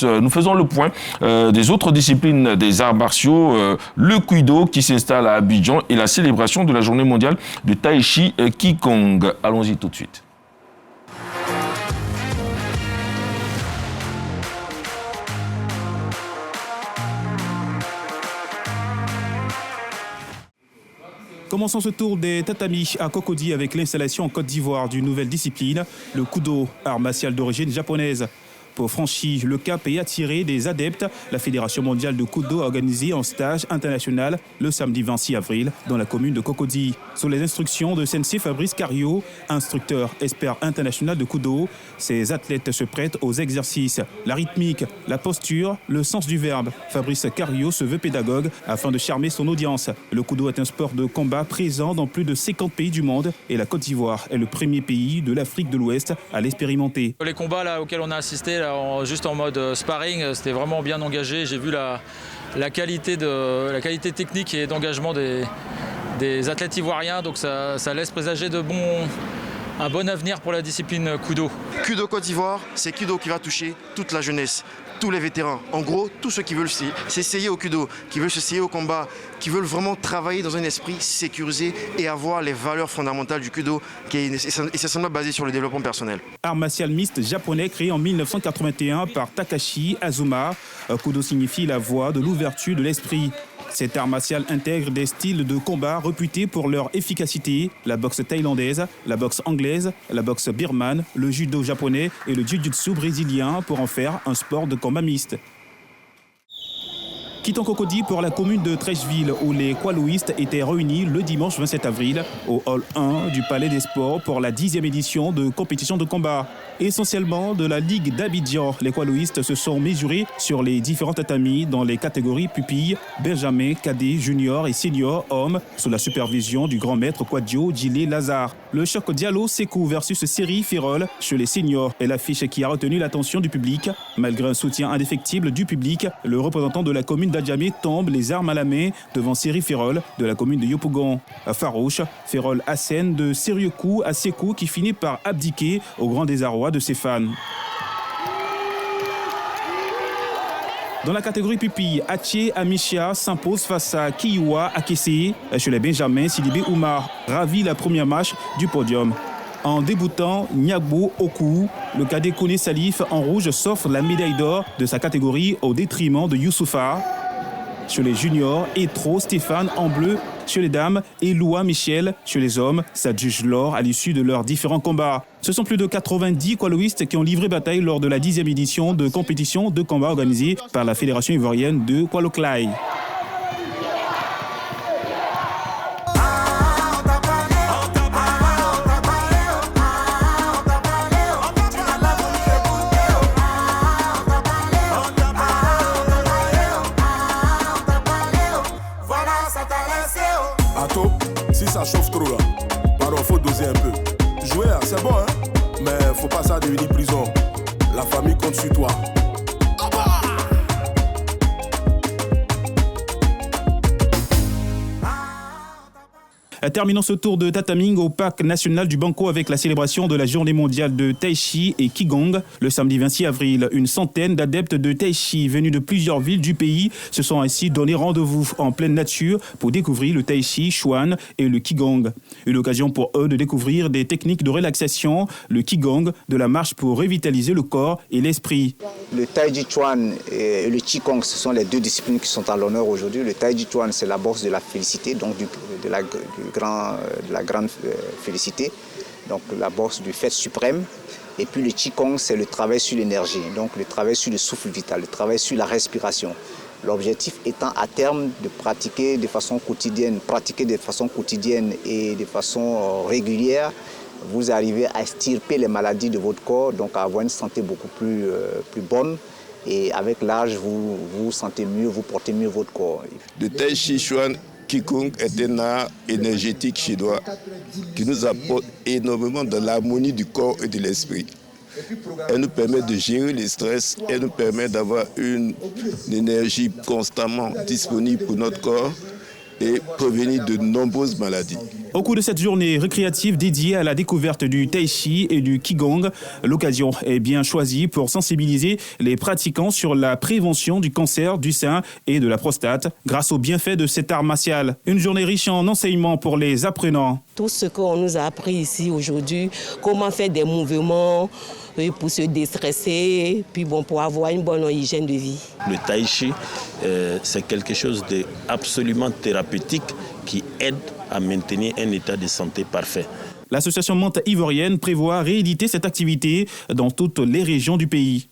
Nous faisons le point des autres disciplines des arts martiaux, le Kuido qui s'installe à Abidjan et la célébration de la journée mondiale de Tai Chi Qigong. Allons-y tout de suite. Commençons ce tour des tatamis à Cocody avec l'installation en Côte d'Ivoire d'une nouvelle discipline, le Kudo, art martial d'origine japonaise. Pour franchir le cap et attirer des adeptes, la Fédération mondiale de Kudo a organisé un stage international le samedi 26 avril dans la commune de Cocody. Sous les instructions de Sensei Fabrice Cario, instructeur expert international de Kudo, ces athlètes se prêtent aux exercices, la rythmique, la posture, le sens du verbe. Fabrice Cario se veut pédagogue afin de charmer son audience. Le Kudo est un sport de combat présent dans plus de 50 pays du monde et la Côte d'Ivoire est le premier pays de l'Afrique de l'Ouest à l'expérimenter. Les combats là, auxquels on a assisté, là, juste en mode sparring, c'était vraiment bien engagé. J'ai vu la qualité technique et d'engagement des athlètes ivoiriens, donc ça laisse présager un bon avenir pour la discipline Kudo. Kudo Côte d'Ivoire, c'est Kudo qui va toucher toute la jeunesse, tous les vétérans. En gros, tous ceux qui veulent s'essayer au Kudo, qui veulent s'essayer au combat, qui veulent vraiment travailler dans un esprit sécurisé et avoir les valeurs fondamentales du Kudo qui est essentiellement basé sur le développement personnel. Art martial mixte japonais créé en 1981 par Takashi Azuma. Kudo signifie la voie de l'ouverture de l'esprit. Cet art martial intègre des styles de combat réputés pour leur efficacité, la boxe thaïlandaise, la boxe anglaise, la boxe birmane, le judo japonais et le jiu-jitsu brésilien pour en faire un sport de combat mixte. Quittons Cocody pour la commune de Trècheville où les Kwaloïstes étaient réunis le dimanche 27 avril au hall 1 du Palais des Sports pour la 10e édition de compétition de combat. Essentiellement de la Ligue d'Abidjan, les Kwaloïstes se sont mesurés sur les différents tatamis dans les catégories pupilles, benjamin, cadet, junior et senior hommes sous la supervision du grand maître Kwadjo Djilé Lazare. Le choc Diallo Sekou versus Série Ferrol chez les seniors est l'affiche qui a retenu l'attention du public. Malgré un soutien indéfectible du public, le représentant de la commune d'Adjamé tombe les armes à la main devant Série Ferrol de la commune de Yopougon. Farouche, Ferrol assène de sérieux coups à Sekou qui finit par abdiquer au grand désarroi de ses fans. Dans la catégorie pupille, Atché Amisha s'impose face à Kiwa Akese. Chez les Benjamins, Sidibé Oumar ravit la première marche du podium. En débutant, Nyagbo Oku, le cadet Kone Salif en rouge s'offre la médaille d'or de sa catégorie au détriment de Youssoufa. Chez les juniors, Etro Stéphane en bleu. Chez les dames, Eloua Michel. Chez les hommes, s'adjuge l'or à l'issue de leurs différents combats. Ce sont plus de 90 Kwaloïstes qui ont livré bataille lors de la 10e édition de compétition de combat organisée par la Fédération ivoirienne de Kwaloklai. Si ça chauffe trop là, pardon, faut doser un peu. Jouer là, c'est bon, hein, mais faut pas ça devenir prison. La famille compte sur toi. Terminons ce tour de tataming au parc national du Banco avec la célébration de la journée mondiale de Tai Chi et Qigong. Le samedi 26 avril, une centaine d'adeptes de Tai Chi venus de plusieurs villes du pays se sont ainsi donné rendez-vous en pleine nature pour découvrir le Tai Chi, Chuan et le Qigong. Une occasion pour eux de découvrir des techniques de relaxation, le Qigong, de la marche pour revitaliser le corps et l'esprit. Le Tai Chi Chuan et le Qigong, ce sont les deux disciplines qui sont à l'honneur aujourd'hui. Le Tai Chi Chuan, c'est la boxe de la félicité, donc de la grande félicité, donc la boxe du fait suprême. Et puis le Qigong, c'est le travail sur l'énergie, donc le travail sur le souffle vital, le travail sur la respiration. L'objectif étant à terme de pratiquer de façon quotidienne, et de façon régulière, vous arrivez à extirper les maladies de votre corps, donc à avoir une santé beaucoup plus bonne. Et avec l'âge, vous vous sentez mieux, vous portez mieux votre corps. Le Tai Chi Chuan Qigong est un art énergétique chinois qui nous apporte énormément de l'harmonie du corps et de l'esprit. Elle nous permet de gérer le stress, elle nous permet d'avoir une énergie constamment disponible pour notre corps et prévenir de nombreuses maladies. Au cours de cette journée récréative dédiée à la découverte du tai chi et du qigong, l'occasion est bien choisie pour sensibiliser les pratiquants sur la prévention du cancer du sein et de la prostate grâce aux bienfaits de cet art martial. Une journée riche en enseignements pour les apprenants. Tout ce qu'on nous a appris ici aujourd'hui, comment faire des mouvements pour se déstresser, puis pour avoir une bonne hygiène de vie. Le tai chi, c'est quelque chose d'absolument thérapeutique qui aide à maintenir un état de santé parfait. L'association Mante Ivoirienne prévoit rééditer cette activité dans toutes les régions du pays.